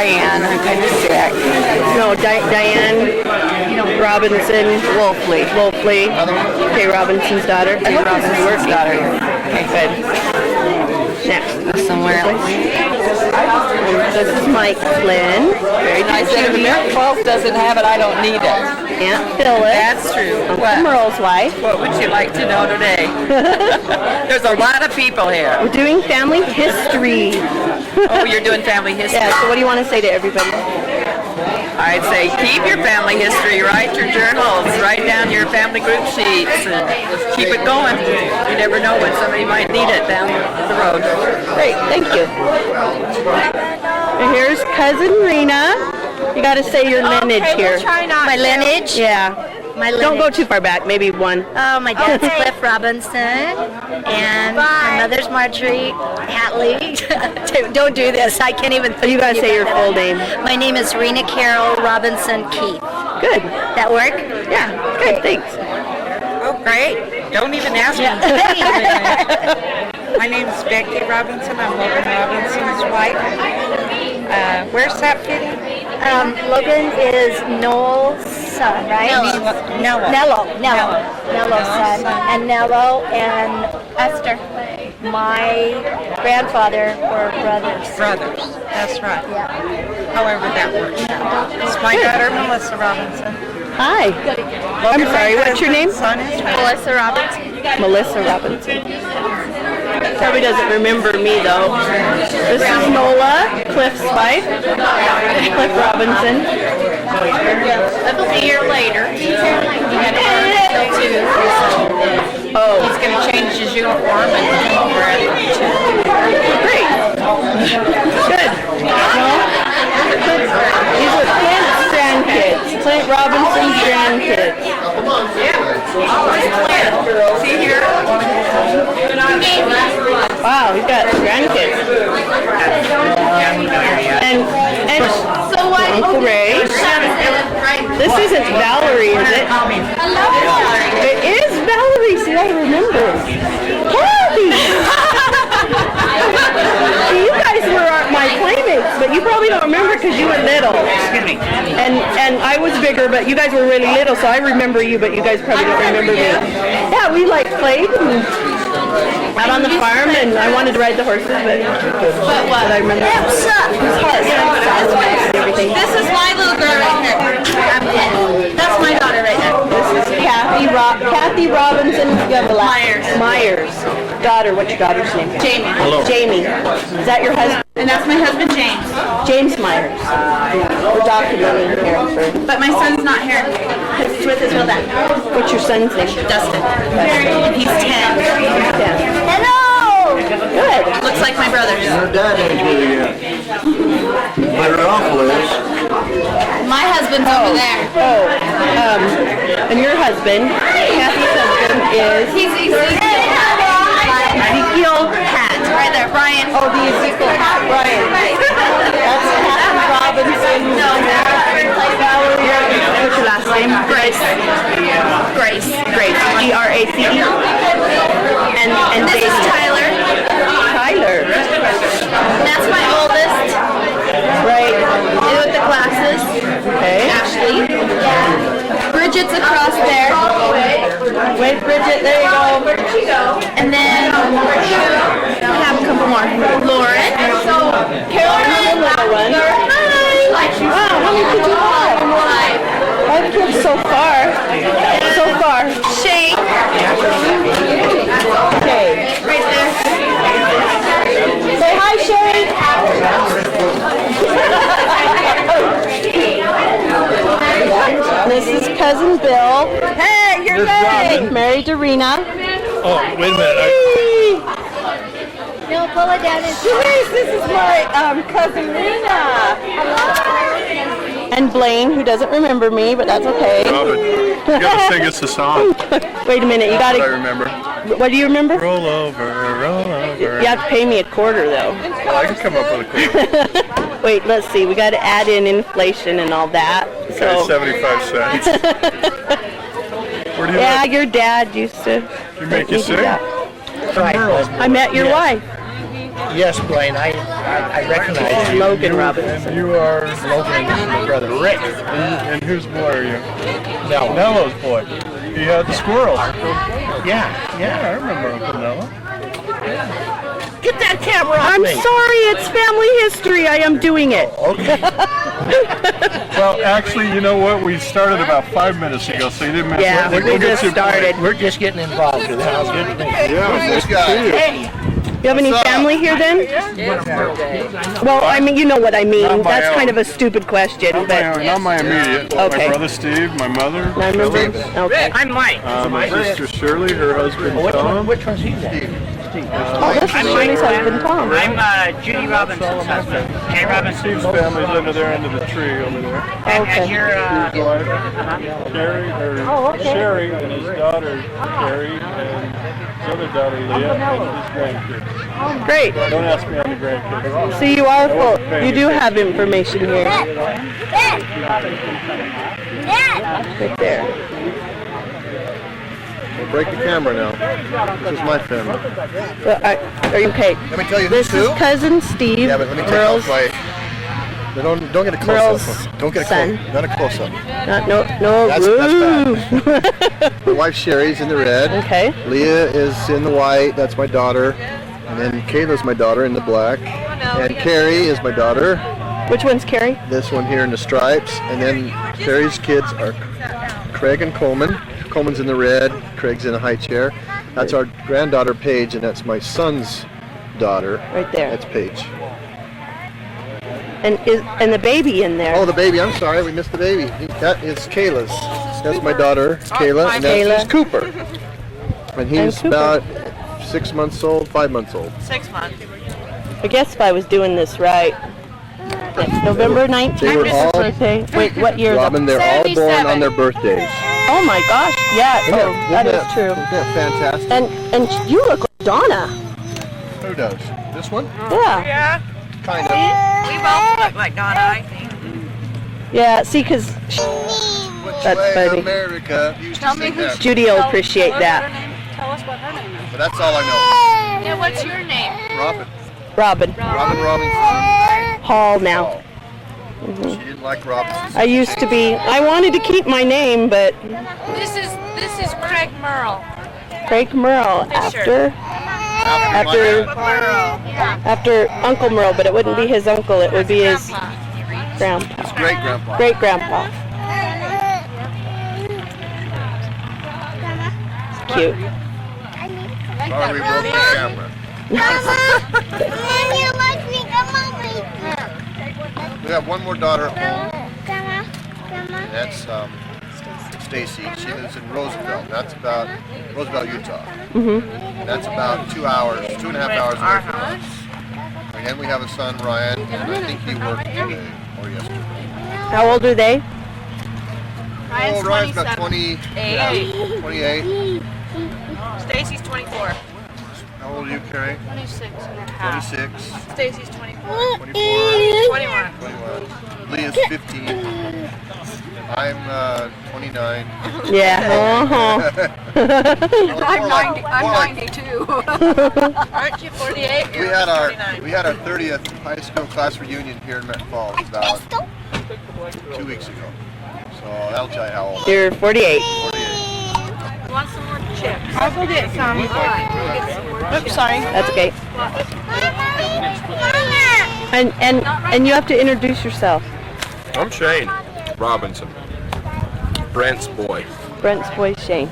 Diane. I'm kind of sick. No, Diane Robinson Wolfley. Kay Robinson's daughter. I hope this is working. Daughter. Okay, good. Next. Somewhere else. This is Mike Flynn. Very I said if America 12 doesn't have it, I don't need it. Aunt Phyllis. That's true. Uncle Merle's wife. What would you like to know today? There's a lot of people here. We're doing family history. Oh, you're doing family history? Yeah, so what do you want to say to everybody? I'd say keep your family history, write your journals, write down your family group sheets, and keep it going. You never know when somebody might need it down the road. Great, thank you. And here's Cousin Rena. You got to say your lineage here. We'll try not My lineage? Yeah. My Don't go lineage. too far back, maybe one. Oh, my dad's Cliff Robinson, and my mother's Marjorie Hatley. Don't do this. I can't even think. You got to say your full name. My name is Rena Carol Robinson Keith. Good. That work? Yeah, good, thanks. Oh, great. Don't even ask me. My name is Becky Robinson. I'm Logan Robinson's wife. Where's that kitty? Logan is Noel's son, right? Nello's son. And Nello and Esther, my grandfather, were brothers. Brothers. That's right. Yeah. However that works. It's my daughter, Melissa Robinson. Hi. I'm sorry, what's your name? Son is Melissa Robinson. Melissa Robinson. Probably doesn't remember me though. This is Nola, Cliff's wife. Cliff Robinson. That'll be here later. He had to work until 2. Oh, He's going to change his uniform and come over at 2. great. Good. Well, these are Clint's grandkids. Clint Robinson's grandkids. See here? Wow, we've got grandkids. And So why Uncle Ray. This isn't Valerie, is it? It is Valerie, see, I remember. Kathy! See, you guys were my playmates, but you probably don't remember because you were little. Excuse me. And I was bigger, but you guys were really little, so I remember you, but you guys probably don't remember me. Yeah, we like played and out on the farm, and I wanted to ride the horses, but what? I remember. It was hard. And everything. This is my little girl right here. That's my daughter right there. This is Kathy Robinson Myers. Daughter, what's your daughter's name? Jamie. Hello. Jamie. Is that your husband? And that's my husband, James. James Myers. We're documenting here. But my son's not here because he's with his real dad, What's your son's name? Dustin. And he's 10. Yeah. Hello! Good. Looks like my brothers. Her dad ain't with her yet. But her uncle is. My husband's over there. Oh, and your husband, Kathy's husband is Ezekiel Hat. Right there, Brian. Oh, the Ezekiel Hat, Brian. That's Kathy Robinson. No, Valerie. What's your last name? Grace. Grace. Grace. Grace. And This is Daisy. Tyler. Tyler. That's my oldest. Right. With the glasses. Okay. Ashley. Bridget's across there. Wait, Bridget, there you go. Where did she go? And then I have a couple more. Lauren. Carolyn, little one. Wow, how many kids do you have? 5 kids so far. Shane. Okay. Right there. Say hi, Shane. This is Cousin Bill. Hey, you're married to Rena. Oh, wait a minute. No, pull it down. This is my cousin Rena. And Blaine, who doesn't remember me, but that's okay. Robin, you gotta sing us a song. Wait a minute, you I gotta. remember. What do you remember? Roll over, roll over. You have to pay me $0.25 though. Well, I can come up with a quarter. Wait, let's see. We got to add in inflation and all that. Okay, So 75 cents. Where do you yeah, live? your dad used to. Did you make you do sing? that. I met your wife. Yes, Blaine. I I recognize you. Logan Robinson. And you are Logan, this is my brother Rick. And whose boy are you? Nello. Nello's boy. He had the squirrels. Yeah. I remember Uncle Nello. Get that camera off I'm me. sorry, it's family history. I am doing it. Okay. Well, actually, you know what? We started about 5 minutes ago, so you didn't miss Yeah, it. we just started. We're just getting involved with that. Good to meet you. Yeah, this guy. You have any family here then? Well, I mean, you know what I mean. Not my That's kind own. of a stupid question, but Not my immediate. Okay. My brother Steve, my mother, I remember. Okay. I'm Mike. my sister Shirley, her husband Tom. Which one's he then? Oh, this is Shirley's husband, Tom. I'm Judy Robinson's husband. Jay Robinson. Steve's family's under there, under the tree over there. And you're, His wife, Carrie, or Sherry, and his daughter Carrie, and his other daughter Leah, and his grandkids. Great. Don't ask me on the grandkids. So you are full. You do have information here. Right there. We'll break the camera now. This is my family. Are you okay? Let me tell you This is too. cousin Steve. Yeah, but let me take Merle's, off my. Don't get a close Merle's up. Don't get a son. close. Not a close up. no. That's Woo. My wife Sherry's in the red. Okay. Leah is in the white. That's my daughter. And then Kayla's my daughter in the black. And Carrie is my daughter. Which one's Carrie? This one here in the stripes. And then Carrie's kids are Craig and Coleman. Coleman's in the red. Craig's in a high chair. That's our granddaughter Paige, and that's my son's daughter. Right there. That's Paige. And the baby in there. Oh, the baby. I'm sorry, we missed the baby. That is Kayla's. That's my daughter, Kayla, and that's Kayla. Cooper. And he's Cooper. about 6 months old, 5 months old. 6 months. I guess if I was doing this right. It's November 19th. They were all- birthday. Wait, what year? Robin, they're all born on their birthdays. Oh my gosh. Yeah. Oh, that is true. Isn't that fantastic? And you look like Donna. Who does? This one? Yeah. Yeah, Kind of. we both look like Donna, I think. Yeah. See, because That's Way funny. America used to sing that. Judy will appreciate that. Tell us what her name is. But that's all I Yeah, what's your name? know. Robin. Robin Robin Robinson. Hall now. She didn't like Robinson. I used to be. I wanted to keep my name, but This is Craig Merle. Craig Merle after Uncle Merle, but it wouldn't be his uncle. It would be his grandpa, His great grandpa. great grandpa. Cute. Sorry, we broke the camera. We have one more daughter at home. And that's Stacy. She lives in Roosevelt. That's about Roosevelt, Utah. And that's about 2 hours, 2.5 hours away from us. And then we have a son, Ryan, and I think he worked today or yesterday. How old are they? Ryan's Oh, Ryan's about 27. 28. Stacy's 24. How old are you, Carrie? 26 and a half. 26. Stacy's 24. 24. 21. 21. Leah's 15. I'm 29. Yeah. I'm 92. Aren't you 48? We had our 30th high school class reunion here in Metro Falls about 2 weeks ago. So that'll tell you how old I am. You're 48. 48. Want some more chips? I'll go get some. Oops, sorry. That's okay. And you have to introduce yourself. I'm Shane Robinson, Brent's boy. Brent's boy Shane.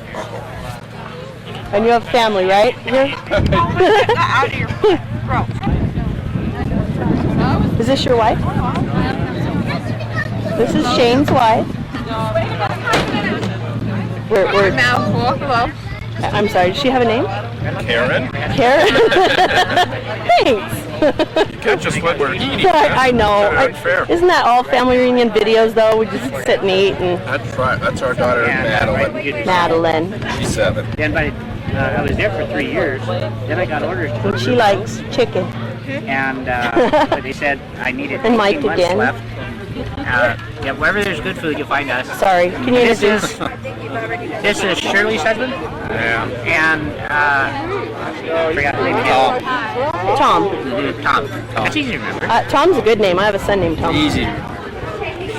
And you have family, right? Here? Out of your throat. Is this your wife? This is Shane's wife. We're Mouthful. Hello. I'm sorry, does she have a name? Karen? Karen? Thanks. You can't just let her eat. I know. That's fair. Isn't that all family reunion videos though? We just sit and eat and That's right. That's our daughter, Madeline. Madeline. She's 7. Then I was there for 3 years. Then I got orders to She likes chicken. and but they said I needed And 18 Mike months again. left. Yeah, wherever there's good food, you'll find us. Sorry, can you This introduce? is Shirley's husband, Yeah. and I forgot the name again. Tom. Tom. That's easy to remember. Tom's a good name. I have a son named Tom. Easy.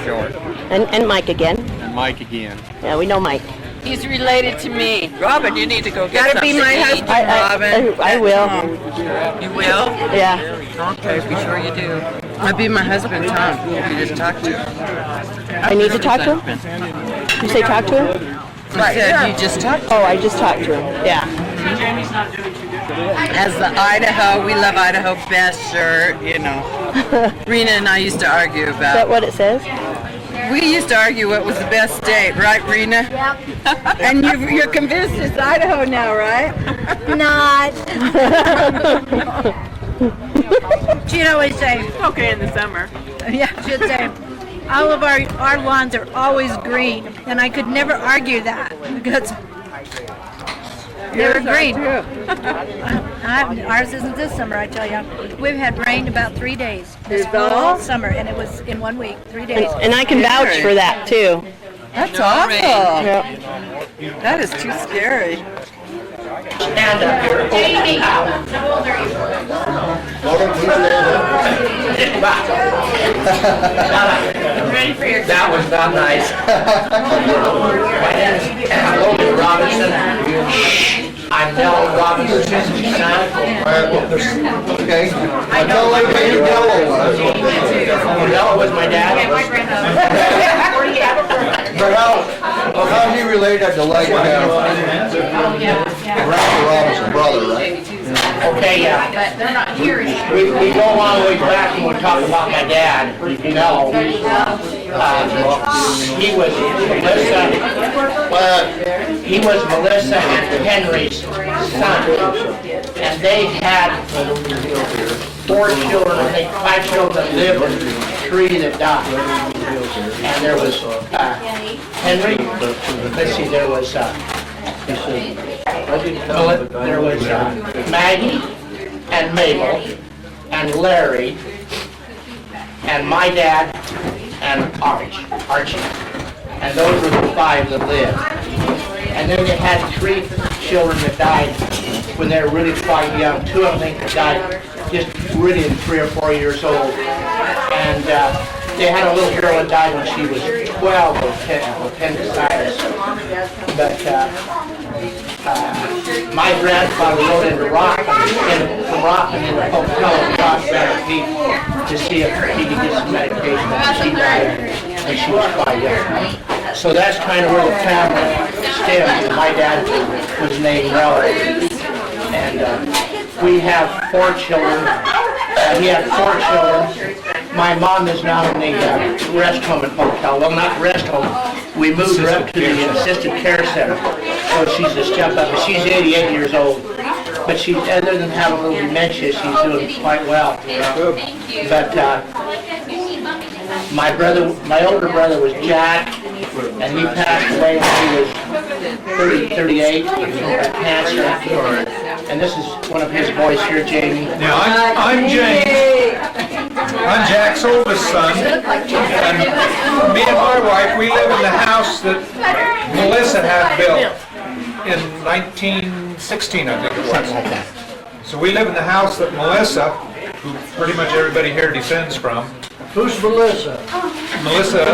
Short. And Mike again. And Mike again. Yeah, we know Mike. He's related to me. Robin, you need to go get Gotta be something my to eat. husband, Robin. I will. You will? Yeah. Okay, be sure you do. I'd be my husband, Tom, if you just talk to him. I need to talk to him? You say talk to him? I said you just talked to him. Oh, I just talked to him. Yeah. As the Idaho, we love Idaho best shirt, you know. Rena and I used to argue Is that about. what it says? We used to argue what was the best state, right, Rena? Yep. And you're convinced it's Idaho now, right? Not. She'd always say, Okay, in the summer. she'd say, all of our lawns are always green, and I could never argue that because they were green. Ours isn't this summer, I tell you. We've had rain about 3 days this whole summer, and it was in 1 week, 3 days. And I can vouch for that too. That's awful. Yeah. That is too scary. Stand up here. That was not nice. My name is Logan Robinson. I'm Nell Robinson's son. Okay. I tell like who Della was. Nell was my dad. But how he related to like Robinson brother, right? Okay, yeah. But they're not here anymore. We go a long way back when we talk about my dad, Nell. He was Melissa and Henry's son. And they had 4 children, I think 5 children that lived and 3 that died. And there was Henry, let's see, there was Maggie and Mabel and Larry and my dad and Archie. And those were the 5 that lived. And then they had 3 children that died when they were really quite young. 2 of them, I think, that died just really 3 or 4 years old. And they had a little girl that died when she was 12 of appendicitis. But my grandfather rode into Rockland, from Rockland into Hotel and got therapy to see if he could get some medication. And she died when she was quite young. So that's kind of where the family stems. My dad was named Nellie. And we have 4 children. He had 4 children. My mom is now in the rest home and hotel. Well, not rest home. We moved her up to the assisted care center. So she's a step up. She's 88 years old. But she, other than having a little dementia, she's doing quite well. But my older brother was Jack, and he passed away when he was 38 of cancer. And this is one of his boys here, Jamie. Now, I'm James. I'm Jack's oldest son. And me and my wife, we live in the house that Melissa had built in 1916, I think it was. So we live in the house that Melissa, who pretty much everybody here descends from. Who's Melissa? Melissa,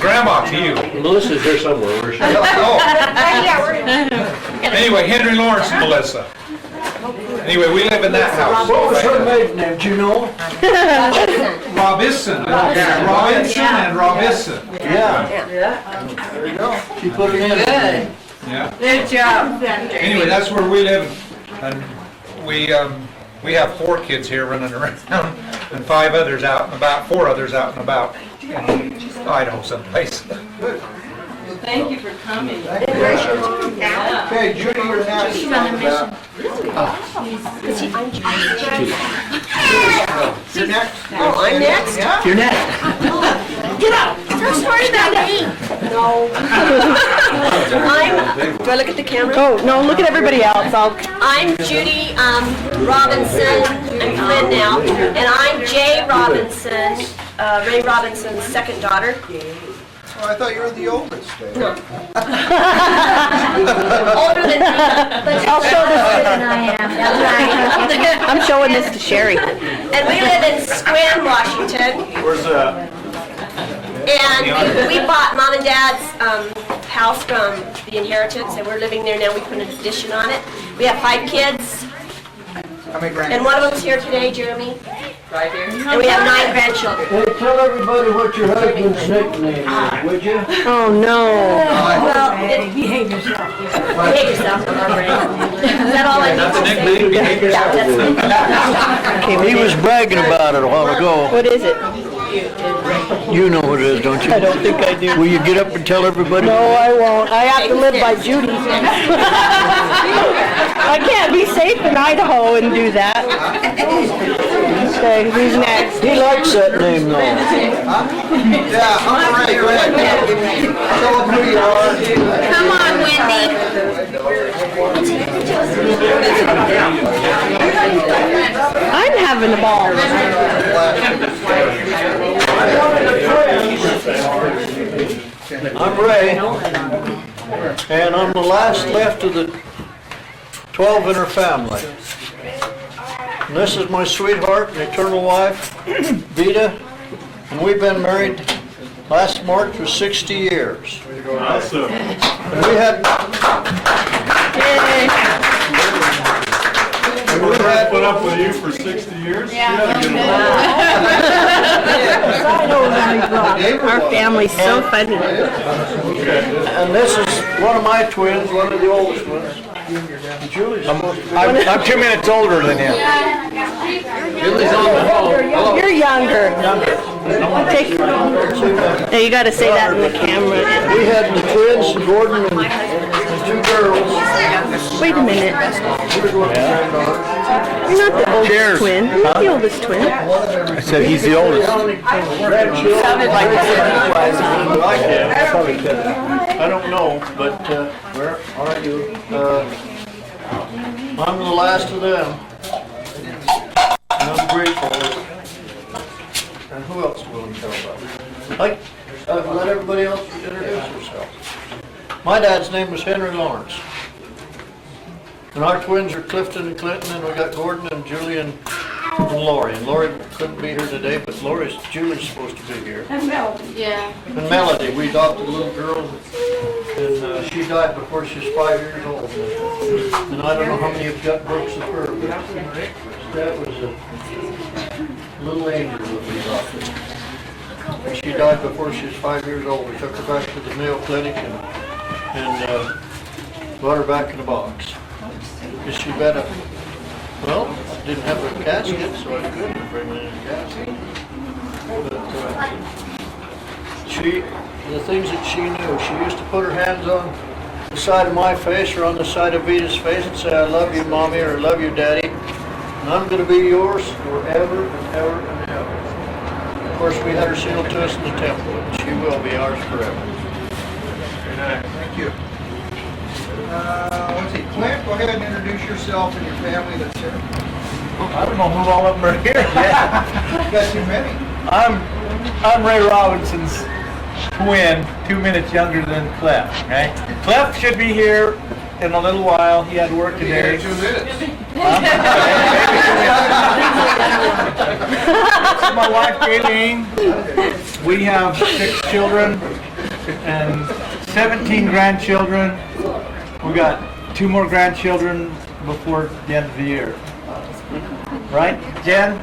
grandma to you. Melissa's here somewhere. Where's she? Oh. Anyway, Henry Lawrence and Melissa. Anyway, we live in that house. What was her maiden name? Do you know? Robinson. Robinson and Robinson. Yeah. There you go. She put it in. Good. Yeah. Good job. Anyway, that's where we live, and we have 4 kids here running around, and 5 others out and about, 4 others out and about in Idaho someplace. Thank you for coming. Okay, Judy, you're next. You're next. Oh, I'm next? Yeah. You're next. Get out! Tell a story about me. No. Do I look at the camera? Oh, no, look at everybody else. I'm Judy Robinson. I'm Flynn now. And I'm Jay Robinson, Ray Robinson's second daughter. Oh, I thought you were the oldest. No. Older than me. But you're older than I am. That's right. I'm showing this to Sherry. And we live in Squin, Washington. Where's that? And we bought Mom and Dad's house from the inheritance, and we're living there now. We put an addition on it. We have 5 kids, and one of them's here today, Jeremy. Right here. And we have 9 grandchildren. Hey, tell everybody what your husband's nickname is, would you? Oh, no. Well, behave yourself. Behave yourself, Barbara. Is that all I need to say? Behave Yeah, that's He was bragging about it a while ago. What is it? You know what it is, don't you? I don't think I do. Will you get up and tell everybody? No, I won't. I have to live by Judy's. I can't be safe in Idaho and do that. Okay, who's next? He likes that name though. Yeah, all right, go ahead. Tell them who you are. Come on, Wendy. I'm having a ball. I'm Ray, and I'm the last left of the 12 in her family. And this is my sweetheart and eternal wife, Vita, and we've been married last March for 60 years. Awesome. And we had Put up with you for 60 years? Our family's so funny. And this is one of my twins, one of the oldest ones. Julie's supposed to be. I'm 2 minutes older than him. You're younger. Take, hey, you gotta say that in the camera. We had the twins, Gordon and 2 girls. Wait a minute. You're not the oldest twin. You're not the oldest twin. I said he's the oldest. Sounded like I don't know, but where are you? I'm the last of them. And I'm grateful. And who else will we tell about? Like, let everybody else introduce themselves. My dad's name was Henry Lawrence. And our twins are Clifton and Clinton, and we got Gordon and Julie and Lori. And Lori couldn't be here today, but Julie's supposed to be here. And Melody. Yeah. And Melody, we adopted a little girl, and she died before she was 5 years old. And I don't know how many have got books of her, but that was a little angel that we adopted. And she died before she was 5 years old. We took her back to the Mayo Clinic and got her back in a box. Because she had didn't have a casket, so I couldn't bring her in a casket. But the things that she knew, she used to put her hands on the side of my face or on the side of Vita's face and say, I love you, Mommy, or I love you, Daddy. And I'm going to be yours forever and ever and ever. Of course, we had her sealed to us in the temple, and she will be ours forever. Thank you. Let's see, Clint, go ahead and introduce yourself and your family that's here. I don't know who all of them are here yet. You got too many. I'm Ray Robinson's twin, 2 minutes younger than Clef, okay? Clef should be here in a little while. He had work today. Here in 2 minutes. This is my wife, Gayleen. We have 6 children and 17 grandchildren. We got 2 more grandchildren before the end of the year. Right, Jen?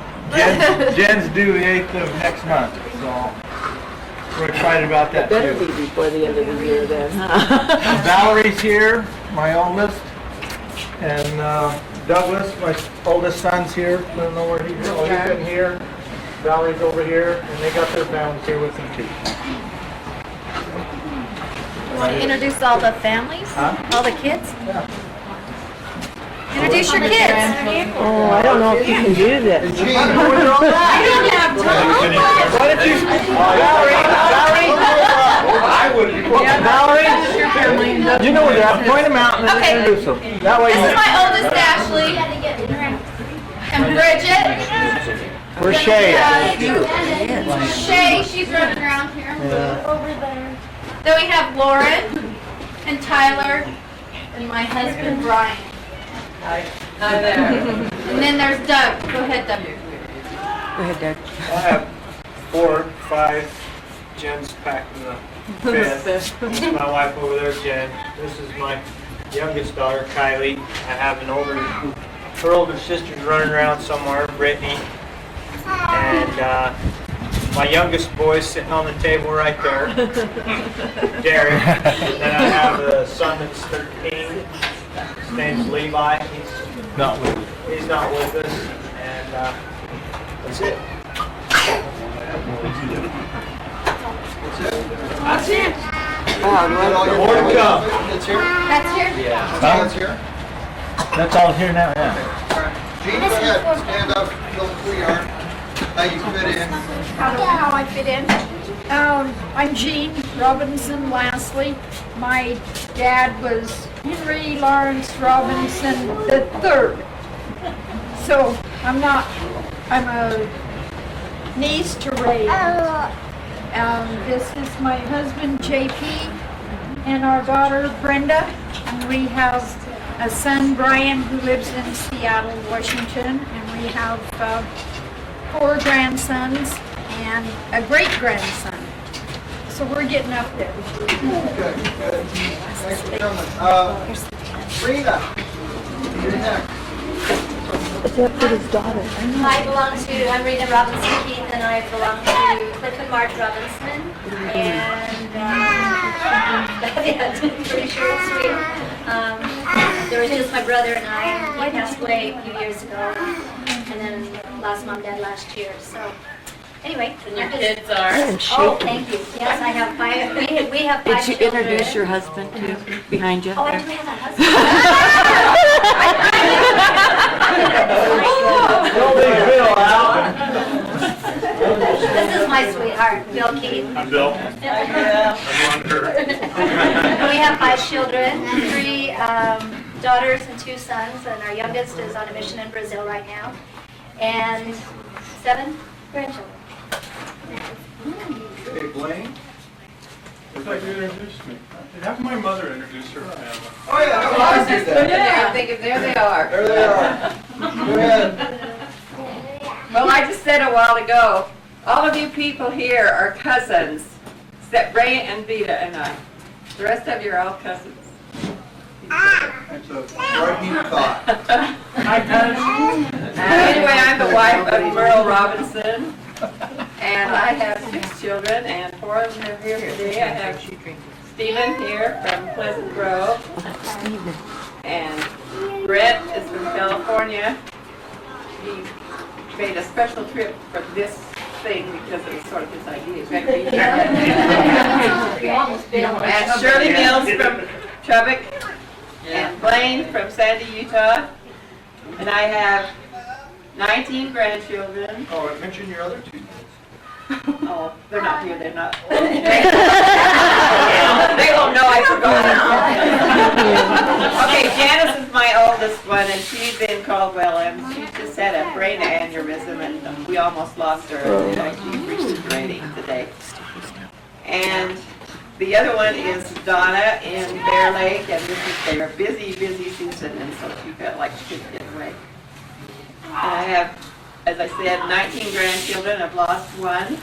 Jen's due the 8th of next month, so we're excited about that too. Better be before the end of the year then, huh? Valerie's here, my oldest, and Douglas, my oldest son's here. I don't know where he's going. Oh, he's in here. Valerie's over here, and they got their families here with them too. You want to introduce all the families? Huh? All the kids? Yeah. Introduce your kids. Oh, I don't know if you can do this. I don't have time. Why don't you, Valerie? I would. Valerie? You know where they're at. Point them out and then Okay. introduce them. That way This is you. my oldest, Ashley. And Bridget. Where's Shay at? Shay, she's running around here. Over there. Then we have Lauren and Tyler and my husband Brian. Hi there. And then there's Doug. Go ahead, Doug. Go ahead, Doug. I have 4, 5 Jens packed in the bed. This is my wife over there, Jen. This is my youngest daughter, Kylie. I have her older sister's running around somewhere, Brittany. And my youngest boy's sitting on the table right there, Derek. And then I have a son that's 13. His name's Levi. He's not with us. And that's it. That's it. Wow, do I More to come. It's here? That's here? That's here? That's all here now, yeah. Gene, go ahead. Stand up. Tell them who you are. How you fit in. How I fit in? I'm Jean Robinson Lastly. My dad was Henry Lawrence Robinson III. So I'm a niece to Ray. This is my husband JP and our daughter Brenda. And we have a son Brian who lives in Seattle, Washington. And we have 4 grandsons and a great-grandson. So we're getting up there. Good, good. Thanks for coming. Rita, you're next. I belong to, I'm Rita Robinson Keith, and I belong to Cliff and Marge Robinson. And, yeah, pretty short and sweet. There was just my brother and I. He passed away a few years ago, and then lost mom and dad last year. So, anyway. And your kids are? Oh, thank you. Yes, I have 5. We have 5 Did you children. introduce your husband too, behind you? Oh, I do have a husband. No big deal, Al. This is my sweetheart, Bill Keith. I'm Bill. We have 5 children, 3 daughters and 2 sons, and our youngest is on a mission in Brazil right now, and 7 grandchildren. Hey, Blaine. I thought you introduced me. Have my mother introduce her family. Oh, yeah, no, I did that. I think there they are. There they are. Go ahead. Well, I just said a while ago, all of you people here are cousins, except Ray and Vita and I. The rest of you are all cousins. That's a frightening thought. Anyway, I'm the wife of Merle Robinson, and I have 6 children, and 4 of them are here today. I have Stephen here from Pleasant Grove, and Brett is from California. He made a special trip for this thing because it was sort of his idea. And Shirley Mills from Chubbuck, and Blaine from Sandy, Utah. And I have 19 grandchildren. Oh, I mentioned your other 2 kids. Oh, they're not here, they're not. They won't know I forgot. Okay, Janice is my oldest one, and she's in Caldwell, and she just had a brain aneurysm, and we almost lost her. She reached a rating today. And the other one is Donna in Bear Lake, and this is their busy, busy season, and so she felt like she couldn't get away. And I have, as I said, 19 grandchildren. I've lost 1.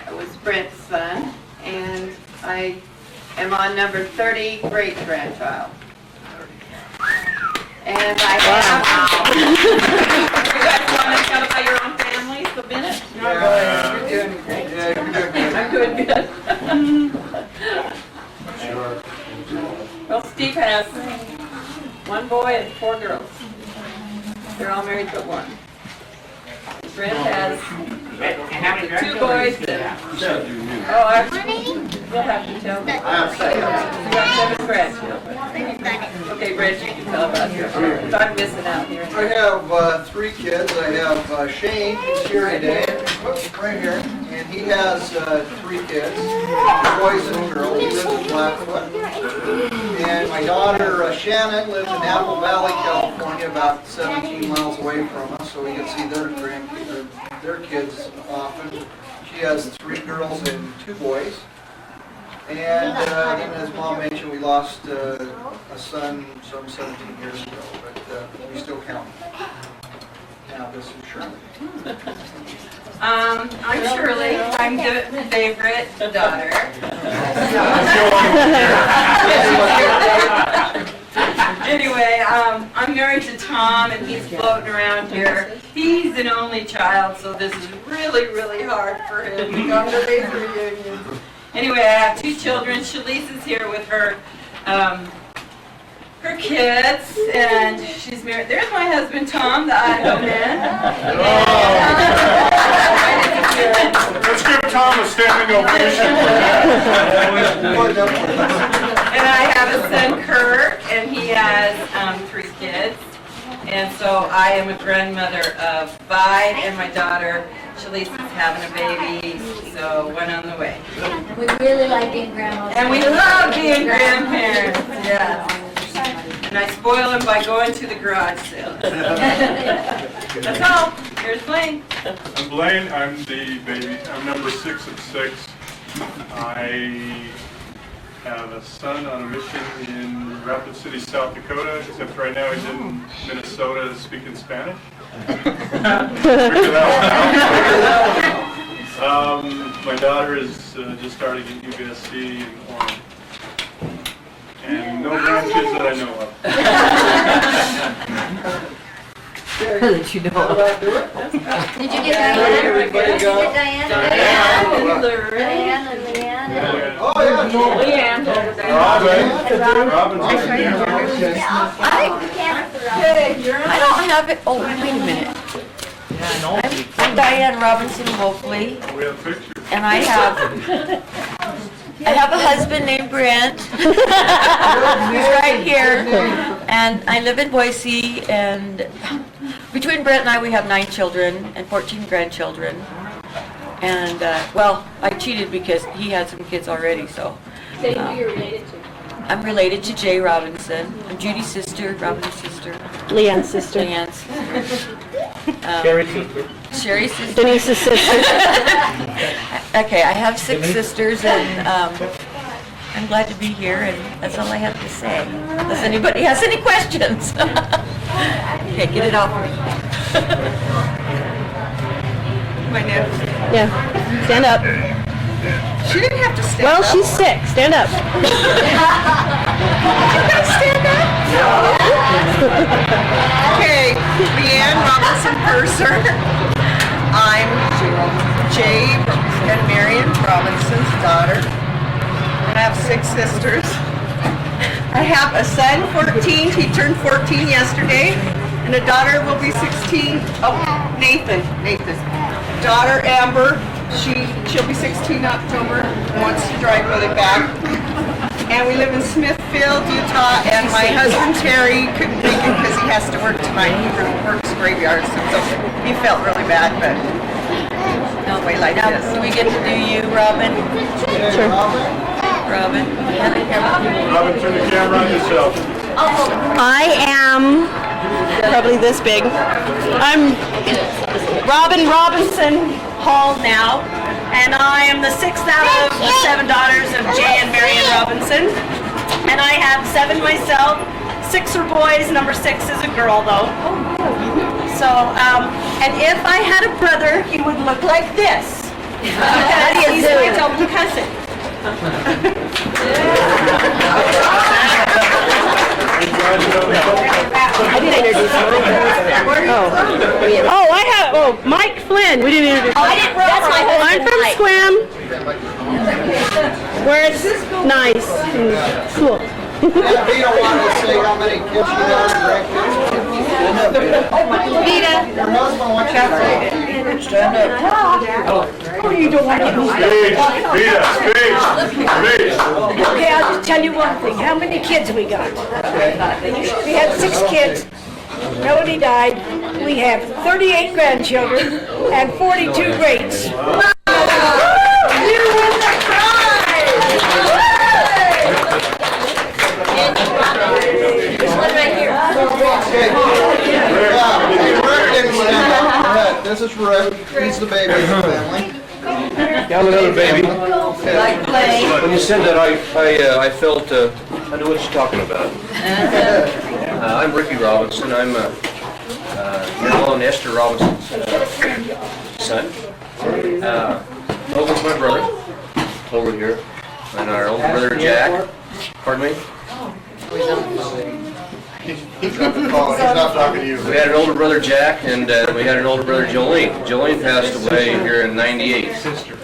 It was Brent's son, and I am on number 30 great-grandchild. And I have... You guys want to tell about your own families a minute? Yeah. You're doing great. Yeah, good. I'm doing good. Sure. Well, Steve has 1 boy and 4 girls. They're all married but 1. Brent has 2 boys and... Oh, we'll have to tell me. You got 7 grandchildren. Okay, Brent, you can tell about yours. So I'm missing out here. I have 3 kids. I have Shane, who's here today, right here, and he has 3 kids, boys and girls. He lives in Blackfoot. And my daughter Shannon lives in Apple Valley, California, about 17 miles away from us, so we can see their kids often. She has 3 girls and 2 boys. And then, as Mom mentioned, we lost a son some 17 years ago, but we still count. Now this is Shirley. I'm Shirley. I'm the favorite daughter. Anyway, I'm married to Tom, and he's floating around here. He's an only child, so this is really, really hard for him to come to these reunions. Anyway, I have 2 children. Shalise is here with her kids, and she's married. There's my husband, Tom, the Idaho man. Let's give Tom a standing ovation. And I have a son, Kurt, and he has 3 kids. And so I am a grandmother of 5, and my daughter, Shalise, is having a baby, so one on the way. We really like being grandmas. And we love being grandparents, yeah. And I spoil them by going to the garage sale. That's all. Here's Blaine. I'm Blaine, I'm the baby, I'm number 6 of 6. I have a son on a mission in Rapid City, South Dakota, except right now he's in Minnesota speaking Spanish. Figure that one out. My daughter is just starting at UBSC in Orem. And no grandkids that I know of. That you know. Did you get Diane? Everybody Did you got- get Diane? Diane and Lorraine. Diane and Leanne. Oh, yeah. Leanne. Robin's I don't have it. Oh, wait a minute. I'm Diane Robinson Hopefully, We have pictures. and I have a husband named Brent. He's right here, and I live in Boise. And between Brent and I, we have 9 children and 14 grandchildren. And well, I cheated because he had some kids already. So Say who you're related to. I'm related to Jay Robinson. I'm Judy's sister, Robin's sister, Leanne's sister. Leanne's sister. Sherry's sister. Sherry's sister. Denise's sister. Okay, I have 6 sisters, and I'm glad to be here, and that's all I have to say. Unless anybody has any questions. Okay, get it off me. My name. Yeah. Stand up. She didn't have to stand Well, up. she's 6. Stand up. Okay, Leanne Robinson Purser. I'm Jay and Marion Robinson's daughter. I have 6 sisters. I have a son, 14. He turned 14 yesterday. And a daughter will be 16. Oh, Nathan. Daughter Amber. She'll be 16 in October. Wants to drive really bad. And we live in Smithfield, Utah, and my husband Terry couldn't make it because he has to work tonight. He works graveyards, so he felt really bad, but no way like Now, this. do we get to do you, Robin? Sure. Robin? Robin, turn the camera on yourself. I am probably this big. I'm Robin Robinson Hall now, and I am the 6th out of the 7 daughters of Jay and Marion Robinson. And I have 7 myself. 6 are boys, number 6 is a girl though. So, and if I had a brother, he would look like this. Because he's my double cousin. I didn't introduce him. Oh, I have, Mike Flynn. We didn't introduce him. That's my husband, I'm from Mike. Squam, where it's nice and cool. You don't want to say how many kids you have and grandkids? Vita. Your husband wants you to stand up. Speech. Okay, I'll just tell you one thing. How many kids we got? We had 6 kids. Nobody died. We have 38 grandchildren and 42 greats. Rick didn't stand up. Go ahead. This is Rick. He's the baby of the family. I'm another baby. Like When you said that, I felt, I knew what you're talking about. I'm Ricky Robinson. I'm Merrill and Esther Robinson's son. Logan's my brother, over here. And our older brother Jack. Pardon me? He's not talking to you. We had an older brother Jack, and we had an older brother Jolene. Jolene passed away here in '98. Sister.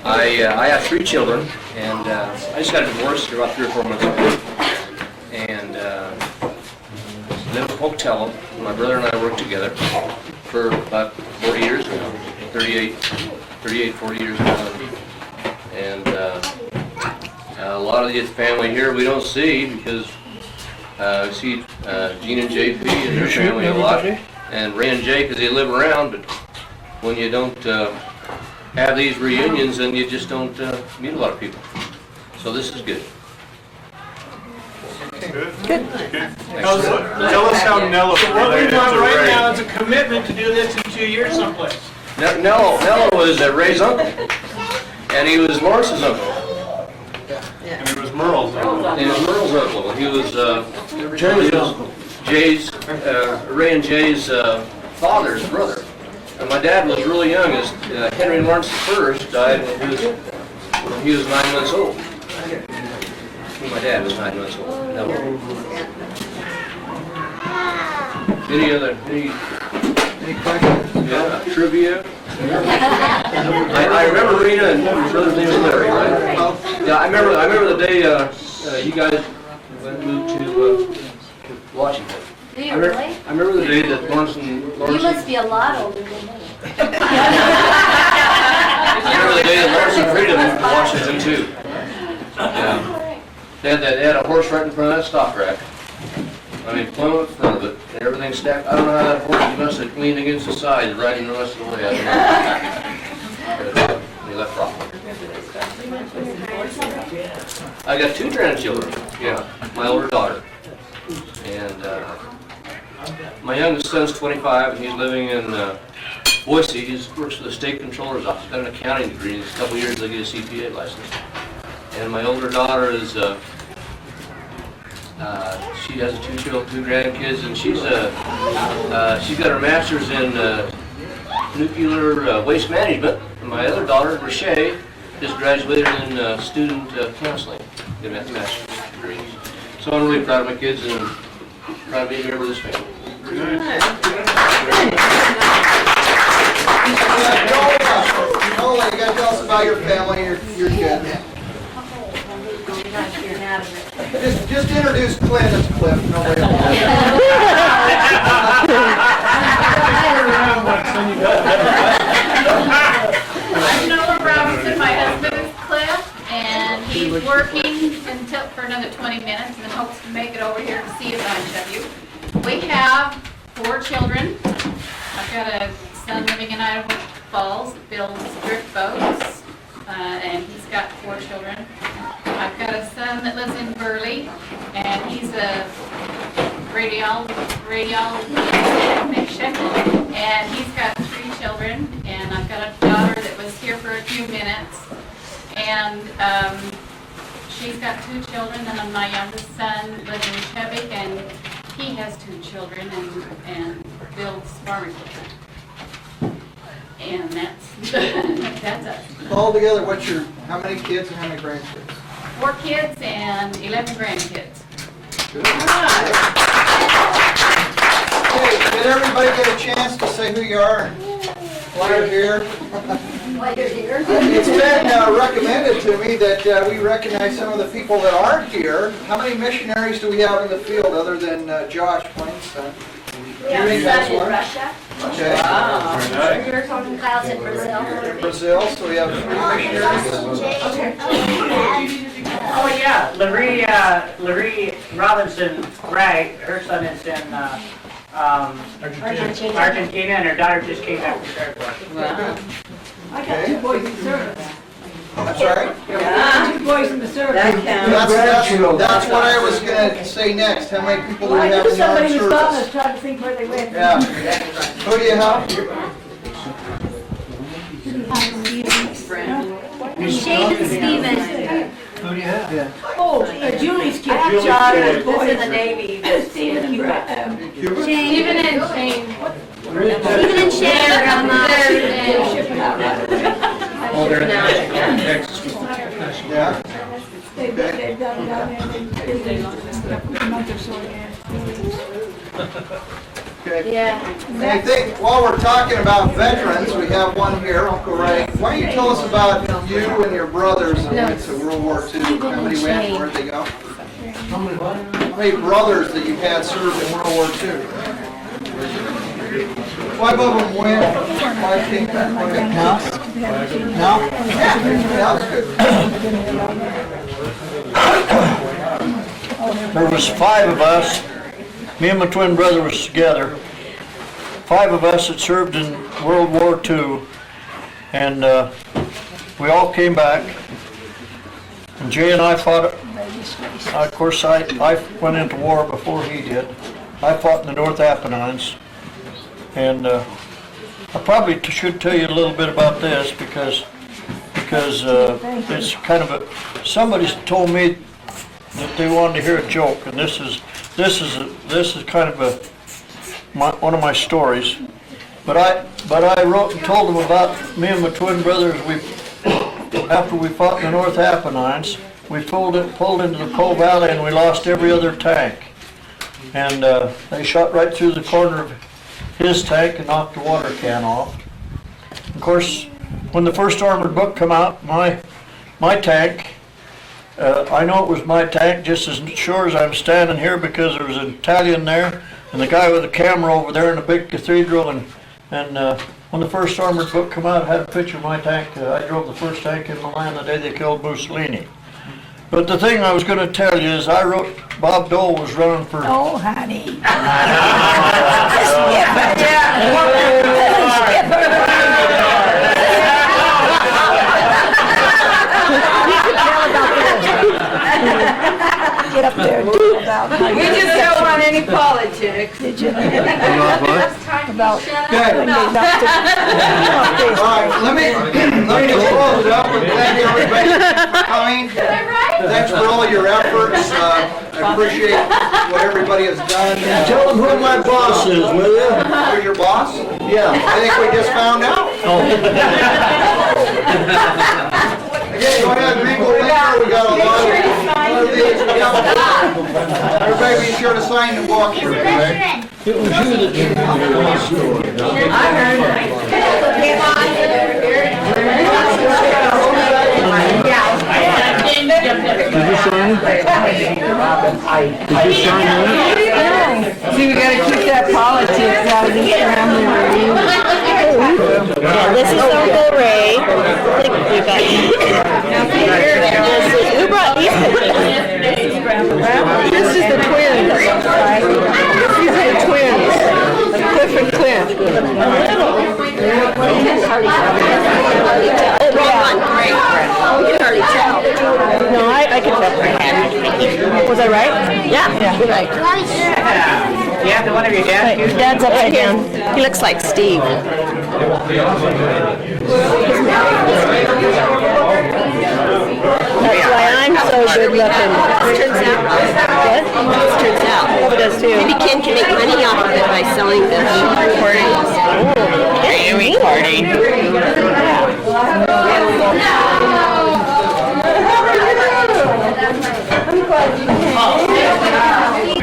I have 3 children, and I just got a divorce about 3 or 4 months ago. And live in Pocatello. My brother and I worked together for about 40 years now, 40 years now. And a lot of the family here we don't see because we see Gene and JP and their family a lot. And Ray and Jay because they live around, but when you don't have these reunions, then you just don't meet a lot of people. So this is good. Tell us how Nello What we related want to right Ray. now is a commitment to do this in 2 years someplace. Nello was Ray's uncle, and he was Lawrence's uncle. And it was Merle's. And he was Merle's uncle. He was Jay's, Ray and Jay's father's brother. And my dad was really young. Henry Lawrence I died when he was 9 months old. My dad was 9 months old. Nello. Any questions? Yeah, trivia? I remember Rena and your brother's name is Larry, right? Yeah, I remember the day you guys moved to Washington. Do you really? I remember the day that Lawrence. You must be a lot older than me. I remember the day that Lawrence and Frida moved to Washington too. Yeah. They had a horse right in front of that stock rack. I mean, plumb in front of it, and everything stacked. I don't know how that horse, he must have leaned against the side, riding the rest of the way. I don't know. He left properly. I got 2 grandchildren. Yeah, my older daughter. And my youngest son's 25, and he's living in Boise. He works for the state controller's office. He's got an accounting degree. In a couple years, they'll get a CPA license. And my older daughter is, she has 2 grandkids, and she's got her master's in nuclear waste management. And my other daughter, Rashay, just graduated in student counseling, getting a master's degree. So I'm really proud of my kids and proud to be a member of this family. Nola, you gotta tell us about your family, your kids. Just introduce Clint as Cliff. Nobody else. I'm Nola Robinson, my husband is Cliff, and he's working for another 20 minutes and hopes to make it over here to see a bunch of you. We have 4 children. I've got a son living in Idaho Falls that builds drift boats, and he's got 4 children. I've got a son that lives in Burley, and he's a technician, and he's got 3 children, and I've got a daughter that was here for a few minutes, and she's got 2 children, and my youngest son lives in Chevick, and he has 2 children and builds farm equipment. And that's us. All together, how many kids and how many grandkids? 4 kids and 11 grandkids. Hey, did everybody get a chance to say who you are and why you're here? Why you're here? It's been recommended to me that we recognize some of the people that aren't here. How many missionaries do we have in the field other than Josh Plainson? We have a son in Russia. Okay. Kyle's in Brazil. Brazil, so we have 3 missionaries. Oh yeah, Larry Robinson Wright, her son is in Argentina, and her daughter just came back from Paraguay. Wow. I got 2 boys in service. I'm sorry? Yeah. 2 boys in the service. That's what I was going to say next. How many people do we Well, I have knew in somebody the was thought service? was trying to think where they went. Yeah. Who do you have? Shane and Steven. many you have? Yeah. Oh, Julie's kid. John, Julie's who's in the Navy, that's Stephen and Brett. Stephen and Shane. Even in Shane, Grandma. Oh, they're in Texas. Yeah. They've got it down there, and they a month or so there. Okay. Yeah. And I think while we're talking about veterans, we have one here, Uncle Ray. Why don't you tell us about you and your brothers that went to World War II? How many went? Where'd they go? How many what? How many brothers that you had served in World War II? 5 of them went. 5 came back. No? No? Yeah, that's good. There was 5 of us. Me and my twin brother was together. 5 of us that served in World War II, and we all came back. And Jay and I fought. Of course, I went into war before he did. I fought in the North Apennines, and I probably should tell you a little bit about this because it's kind of a. Somebody told me that they wanted to hear a joke, and this is kind of one of my stories. But I wrote and told them about me and my twin brothers. After we fought in the North Apennines, we pulled into the Po Valley and we lost every other tank. And they shot right through the corner of his tank and knocked the water can off. Of course, when the first armored book come out, my tank. I know it was my tank just as sure as I'm standing here because there was an Italian there and the guy with the camera over there in the big cathedral, and when the first armored book came out, I had a picture of my tank. I drove the first tank in Milan the day they killed Mussolini. But the thing I was going to tell you is I wrote Bob Dole was running for... Oh, honey. Get up there and do about it. We just don't want any politics. Did you? Okay. About when they left All right, let me just close it up and thank everybody for coming. Thanks for all your efforts. I appreciate what everybody has done. Tell them who my boss is, will you? Who's your boss? Yeah. I think we just found out. Okay, go ahead, mingle later. We got a lot of these coming. Everybody be sure to sign the book here, okay? It was you that did the story. Did you sign it? Did you sign it? See, we gotta keep that politics out of this family review. This is Uncle Ray. Who brought these pictures? This is the twins. These are the twins. Cliff and Cliff. No, I can tell. Was I right? Yeah. You're right. Yeah, the one of your dad's. Your dad's upside down. He looks like Steve. That's why I'm so good looking. Turns out, What? turns out. Oh, it does too. Maybe Ken can make money off of it by selling the recordings. Are you recording? I'm glad you came.